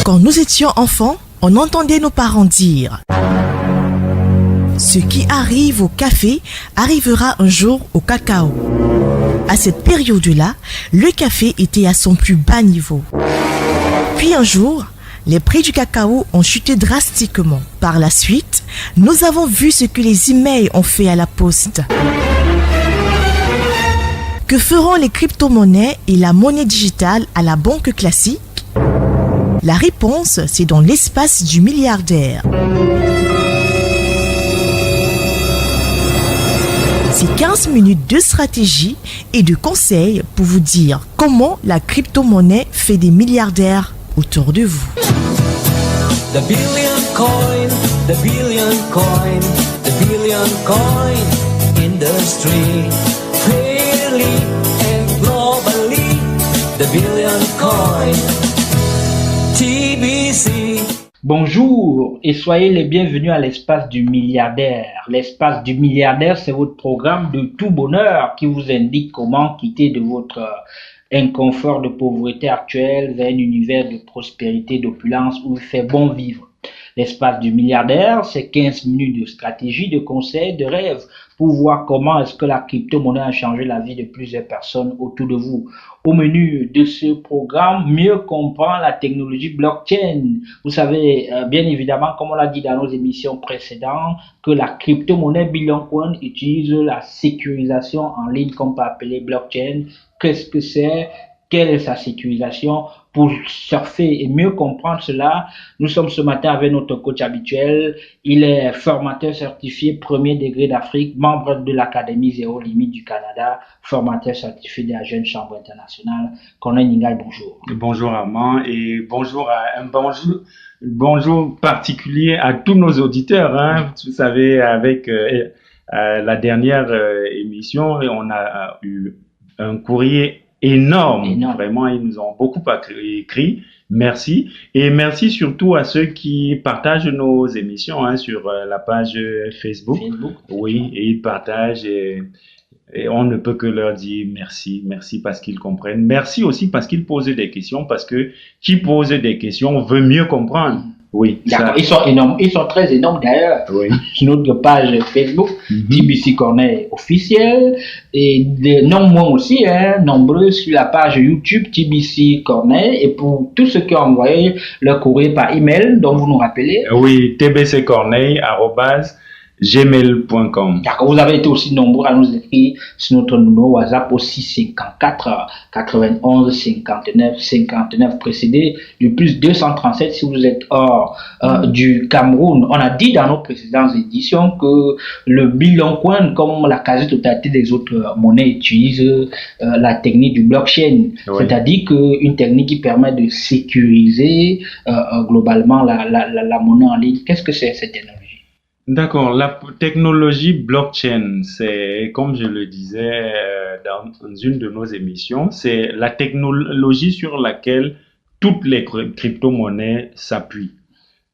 Quand nous étions enfants, on entendait nos parents dire « Ce qui arrive au café arrivera un jour au cacao ». À cette période-là, le café était à son plus bas niveau. Puis un jour, les prix du cacao ont chuté drastiquement. Par la suite, nous avons vu ce que les emails ont fait à la poste. Que feront les crypto-monnaies et la monnaie digitale à la banque classique? La réponse, c'est dans l'espace du milliardaire. C'est 15 minutes de stratégie et de conseils pour vous dire comment la crypto-monnaie fait des milliardaires autour de vous. The billion coin, the billion coin, the billion coin industry. Freely and globally, the billion coin. TBC. Bonjour et soyez les bienvenus à l'espace du milliardaire. L'espace du milliardaire, c'est votre programme de tout bonheur qui vous indique comment quitter de votre inconfort de pauvreté actuelle vers un univers de prospérité, d'opulence où il fait bon vivre. L'espace du milliardaire, c'est 15 minutes de stratégie, de conseils, de rêves pour voir comment est-ce que la crypto-monnaie a changé la vie de plusieurs personnes autour de vous. Au menu de ce programme, mieux comprendre la technologie blockchain. Vous savez, bien évidemment, comme on l'a dit dans nos émissions précédentes, que la crypto-monnaie Bitcoin utilise la sécurisation en ligne qu'on peut appeler blockchain. Qu'est-ce que c'est? Quelle est sa sécurisation? Pour surfer et mieux comprendre cela, nous sommes ce matin avec notre coach habituel. Il est formateur certifié premier degré d'Afrique, membre de l'Académie Zéro Limite du Canada, formateur certifié de la Jeune Chambre internationale. Colonel Ningal, bonjour. Bonjour Armand et bonjour bonjour particulier à tous nos auditeurs. Hein. Vous savez, avec la dernière émission, on a eu un courrier énorme. Vraiment, ils nous ont beaucoup écrit. Merci. Et merci surtout à ceux qui partagent nos émissions sur la page Facebook. Oui, et ils partagent et on ne peut que leur dire merci. Merci parce qu'ils comprennent. Merci aussi parce qu'ils posent des questions, parce que qui pose des questions veut mieux comprendre. Oui. D'accord. Ils sont énormes. Ils sont très énormes d'ailleurs. Oui. Sur notre page Facebook, TBC Corner officiel, et nombreux aussi, nombreux sur la page YouTube TBC Corner, et pour tous ceux qui ont envoyé leur courrier par email, dont vous nous rappelez. Oui, tbccorneille@gmail.com. D'accord. Vous avez été aussi nombreux à nous écrire sur notre numéro WhatsApp aussi 54 91 59 59 précédé du plus 237 si vous êtes hors du Cameroun. On a dit dans nos précédentes éditions que le Bitcoin, comme la quasi-totalité des autres monnaies, utilise la technique du blockchain, c'est-à-dire une technique qui permet de sécuriser globalement la monnaie en ligne. Qu'est-ce que c'est cette technologie? D'accord, la technologie blockchain, c'est, comme je le disais dans une de nos émissions, c'est la technologie sur laquelle toutes les crypto-monnaies s'appuient.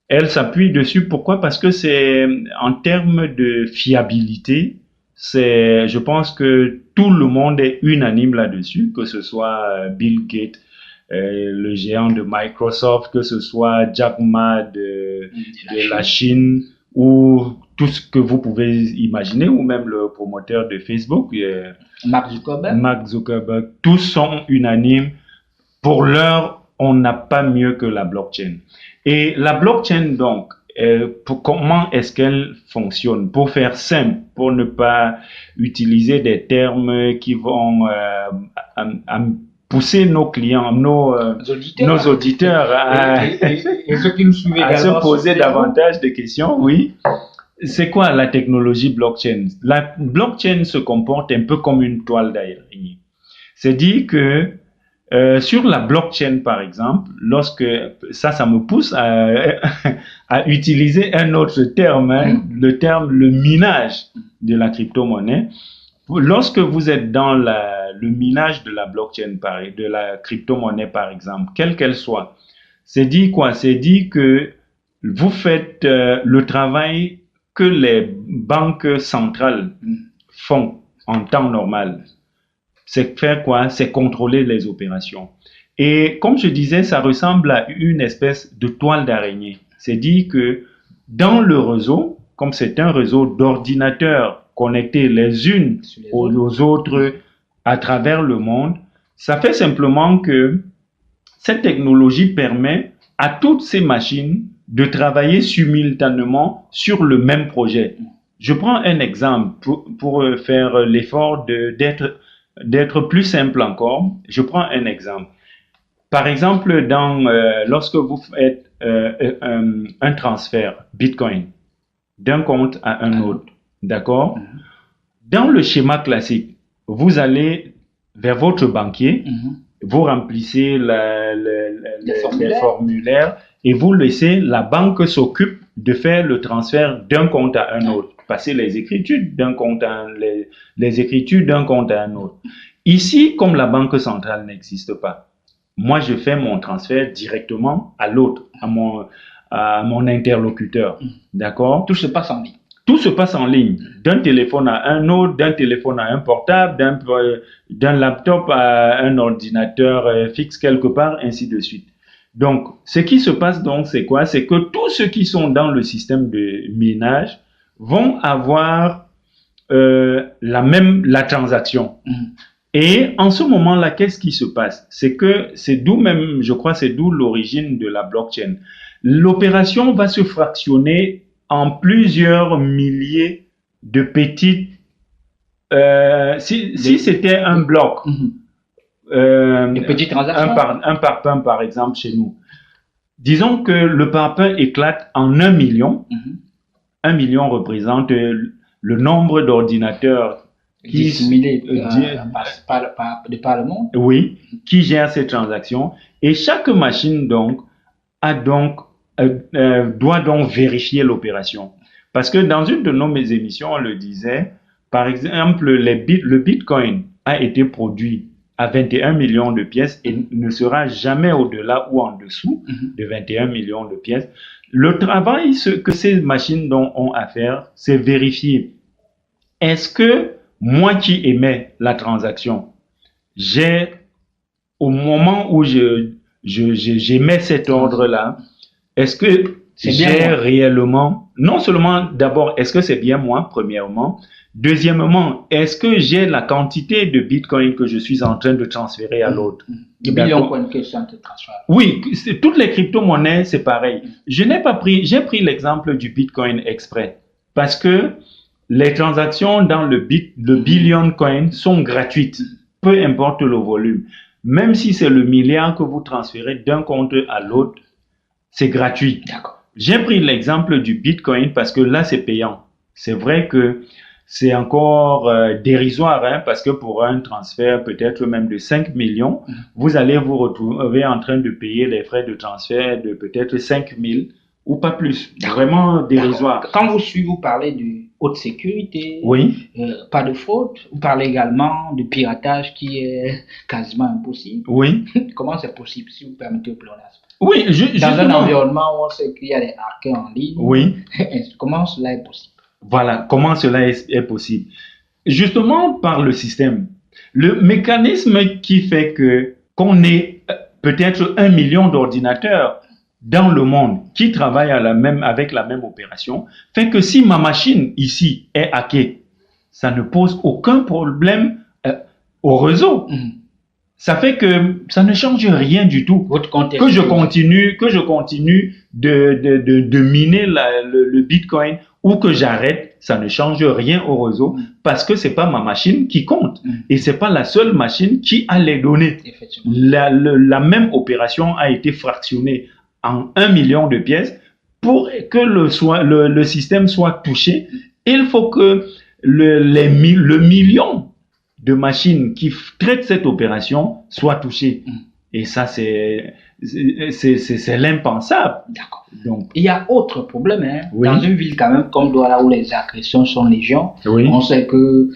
Elles s'appuient dessus, pourquoi? Parce que c'est, en termes de fiabilité, je pense que tout le monde est unanime là-dessus, que ce soit Bill Gates, le géant de Microsoft, que ce soit Jack Ma de la Chine, ou tout ce que vous pouvez imaginer, ou même le promoteur de Facebook, Mark Zuckerberg, tous sont unanimes. Pour l'heure, on n'a pas mieux que la blockchain. Et la blockchain, donc, comment est-ce qu'elle fonctionne? Pour faire simple, pour ne pas utiliser des termes qui vont pousser nos clients, nos auditeurs et ceux qui nous suivent à se poser davantage de questions. Oui. C'est quoi la technologie blockchain? La blockchain se comporte un peu comme une toile d'araignée. C'est-à-dire que sur la blockchain, par exemple, ça me pousse à utiliser un autre terme, le minage de la crypto-monnaie. Lorsque vous êtes dans le minage de la blockchain, de la crypto-monnaie par exemple, quelle qu'elle soit, c'est dit quoi? C'est dit que vous faites le travail que les banques centrales font en temps normal. C'est faire quoi? C'est contrôler les opérations. Et comme je disais, ça ressemble à une espèce de toile d'araignée. C'est dit que dans le réseau, comme c'est un réseau d'ordinateurs connectés les unes aux autres à travers le monde, ça fait simplement que cette technologie permet à toutes ces machines de travailler simultanément sur le même projet. Je prends un exemple pour faire l'effort d'être plus simple encore. Je prends un exemple. Par exemple, lorsque vous faites un transfert Bitcoin d'un compte à un autre, d'accord? Dans le schéma classique, vous allez vers votre banquier, vous remplissez les formulaires et vous laissez la banque s'occupe de faire le transfert d'un compte à un autre, passer les écritures d'un compte à les écritures d'un compte à un autre. Ici, comme la banque centrale n'existe pas, moi je fais mon transfert directement à l'autre, à mon interlocuteur, d'accord? Tout se passe en ligne. Tout se passe en ligne, d'un téléphone à un autre, d'un téléphone à un portable, d'un laptop à un ordinateur fixe quelque part, ainsi de suite. Donc, ce qui se passe donc, c'est quoi? C'est que tous ceux qui sont dans le système de minage vont avoir la transaction. Et en ce moment-là, qu'est-ce qui se passe? C'est d'où même, je crois, c'est d'où l'origine de la blockchain. L'opération va se fractionner en plusieurs milliers de petites. Si c'était un bloc, de petites transactions, un parpaing par exemple chez nous, disons que le parpaing éclate en 1 million. 1 million représente le nombre d'ordinateurs disséminés de par le monde. Oui, qui gèrent ces transactions. Et chaque machine donc doit donc vérifier l'opération. Parce que dans une de nos émissions, on le disait, par exemple, le Bitcoin a été produit à 21 millions de pièces et ne sera jamais au-delà ou en dessous de 21 millions de pièces. Le travail que ces machines ont à faire, c'est vérifier. Est-ce que moi qui émets la transaction, au moment où j'émets cet ordre-là, est-ce que j'ai réellement, non seulement d'abord, est-ce que c'est bien moi, premièrement, deuxièmement, est-ce que j'ai la quantité de Bitcoin que je suis en train de transférer à l'autre? Les millions de coins que je suis en train de transférer. Oui, toutes les crypto-monnaies, c'est pareil. J'ai pris l'exemple du Bitcoin exprès parce que les transactions dans le billion coin sont gratuites, peu importe le volume. Même si c'est le milliard que vous transférez d'un compte à l'autre, c'est gratuit. D'accord. J'ai pris l'exemple du Bitcoin parce que là, c'est payant. C'est vrai que c'est encore dérisoire, hein, parce que pour un transfert peut-être même de 5 millions, vous allez vous retrouver en train de payer les frais de transfert de peut-être 5 000 ou pas plus. Vraiment dérisoire. Quand vous parlez de haute sécurité, oui. Pas de fraude, vous parlez également de piratage qui est quasiment impossible. Oui. Comment c'est possible, si vous permettez au pléonasme? Oui, dans un environnement où on sait qu'il y a des hackers en ligne. Oui. Comment cela est possible? Voilà, comment cela est possible. Justement par le système. Le mécanisme qui fait qu'on ait peut-être 1 million d'ordinateurs dans le monde qui travaillent avec la même opération, fait que si ma machine ici est hackée, ça ne pose aucun problème au réseau. Ça fait que ça ne change rien du tout. Que je continue de miner le Bitcoin ou que j'arrête, ça ne change rien au réseau parce que c'est pas ma machine qui compte et c'est pas la seule machine qui a les données. La même opération a été fractionnée en 1 million de pièces. Pour que le système soit touché, il faut que le million de machines qui traitent cette opération soient touchées. Et ça, c'est c'est l'impensable. D'accord. Donc, Il y a autre problème, hein. Oui. Dans une ville quand même comme Douala où les agressions sont légion, oui, on sait que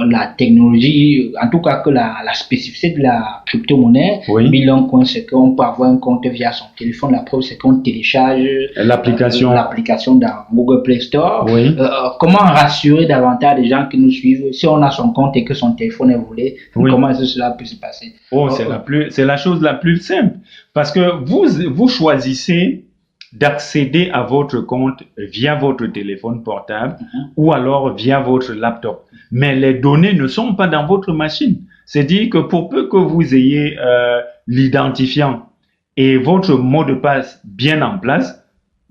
la technologie, en tout cas que la spécificité de la crypto-monnaie, Oui. Billion Coin, c'est qu'on peut avoir un compte via son téléphone. La preuve, c'est qu'on télécharge l'application dans Google Play Store. oui, Comment rassurer davantage les gens qui nous suivent si on a son compte et que son téléphone est volé? Oui. Comment est-ce que cela peut se passer? oh, c'est la chose la plus simple. Parce que vous choisissez d'accéder à votre compte via votre téléphone portable ou alors via votre laptop. Mais les données ne sont pas dans votre machine. C'est-à-dire que pour peu que vous ayez l'identifiant et votre mot de passe bien en place,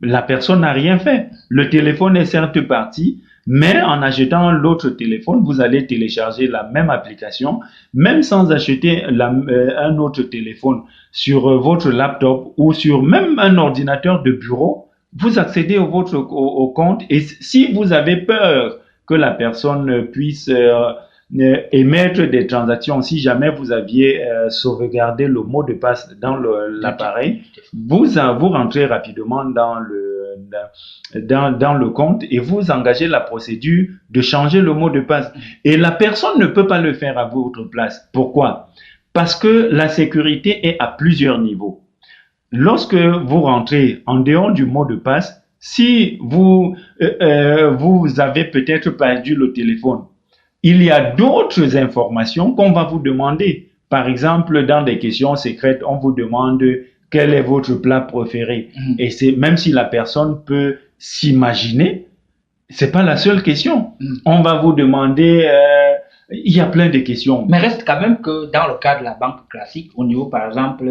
la personne n'a rien fait. Le téléphone est certes parti, mais en achetant l'autre téléphone, vous allez télécharger la même application, même sans acheter un autre téléphone sur votre laptop ou sur même un ordinateur de bureau. Vous accédez au compte et si vous avez peur que la personne puisse émettre des transactions, si jamais vous aviez sauvegardé le mot de passe dans l'appareil, vous rentrez rapidement dans le compte et vous engagez la procédure de changer le mot de passe. Et la personne ne peut pas le faire à votre place. Pourquoi? Parce que la sécurité est à plusieurs niveaux. Lorsque vous rentrez en dehors du mot de passe, si vous avez peut-être perdu le téléphone, il y a d'autres informations qu'on va vous demander. Par exemple, dans des questions secrètes, on vous demande quel est votre plat préféré. Et même si la personne peut s'imaginer, c'est pas la seule question. On va vous demander, il y a plein de questions. Mais reste quand même que dans le cas de la banque classique, au niveau par exemple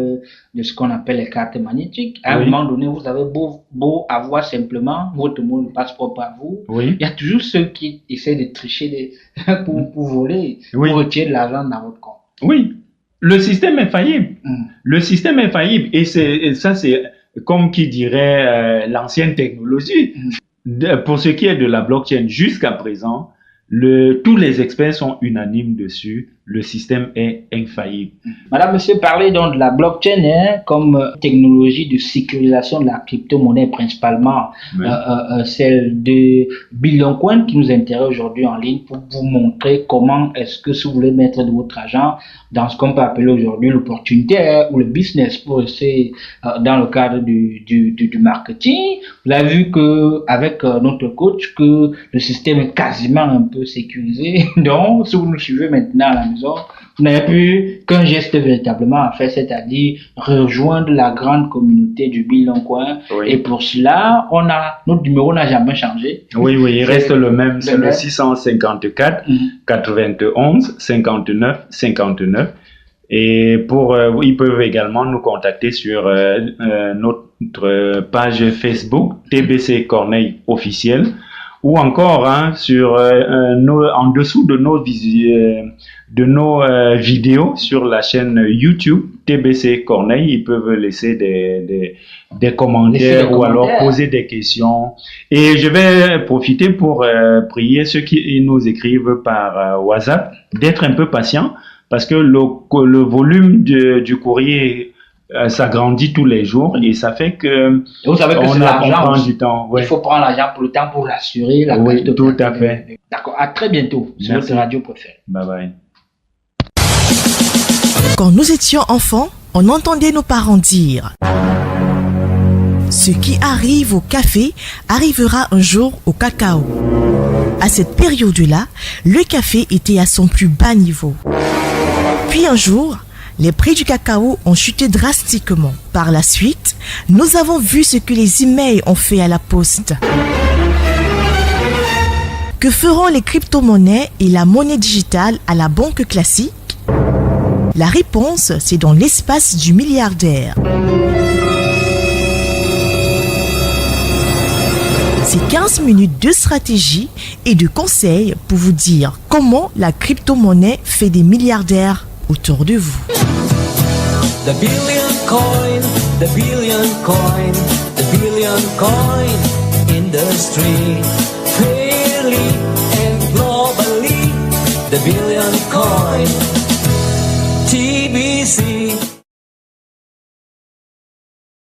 de ce qu'on appelle les cartes magnétiques, à un moment donné, vous avez beau avoir simplement votre mot de passe propre à vous, il y a toujours ceux qui essaient de tricher pour voler, pour retirer de l'argent dans votre compte. Oui, le système est faillible. Le système est faillible et ça c'est comme qui dirait l'ancienne technologie. Pour ce qui est de la blockchain, jusqu'à présent, tous les experts sont unanimes dessus. Le système est infaillible. Madame, monsieur, parlez donc de la blockchain comme technologie de sécurisation de la crypto-monnaie, principalement celle de Billion Coin qui nous intéresse aujourd'hui en ligne pour vous montrer comment est-ce que si vous voulez mettre de votre argent dans ce qu'on peut appeler aujourd'hui l'opportunité ou le business pour rester dans le cadre du marketing. Vous avez vu qu'avec notre coach que le système est quasiment un peu sécurisé. Donc, si vous nous suivez maintenant à la maison, vous n'avez plus qu'un geste véritablement à faire, c'est-à-dire rejoindre la grande communauté du Billion Coin. Et pour cela, notre numéro n'a jamais changé. Oui, il reste le même, c'est le 654 91 59 59. Et ils peuvent également nous contacter sur notre page Facebook TBC Corneille officiel ou encore en dessous de nos vidéos sur la chaîne YouTube TBC Corneille. Ils peuvent laisser des commentaires ou alors poser des questions. Et je vais profiter pour prier ceux qui nous écrivent par WhatsApp d'être un peu patients parce que le volume du courrier s'agrandit tous les jours et ça fait que vous savez que on prend du temps. Il faut prendre l'argent pour le temps pour l'assurer. Tout à fait. D'accord. À très bientôt sur votre radio préférée. Bye bye. Quand nous étions enfants, on entendait nos parents dire « Ce qui arrive au café arrivera un jour au cacao ». À cette période-là, le café était à son plus bas niveau. Puis un jour, les prix du cacao ont chuté drastiquement. Par la suite, nous avons vu ce que les emails ont fait à la poste. Que feront les crypto-monnaies et la monnaie digitale à la banque classique? La réponse, c'est dans l'espace du milliardaire. C'est 15 minutes de stratégie et de conseils pour vous dire comment la crypto-monnaie fait des milliardaires autour de vous. The billion coin, the billion coin, the billion coin industry. Fairly and globally, the billion coin. TBC.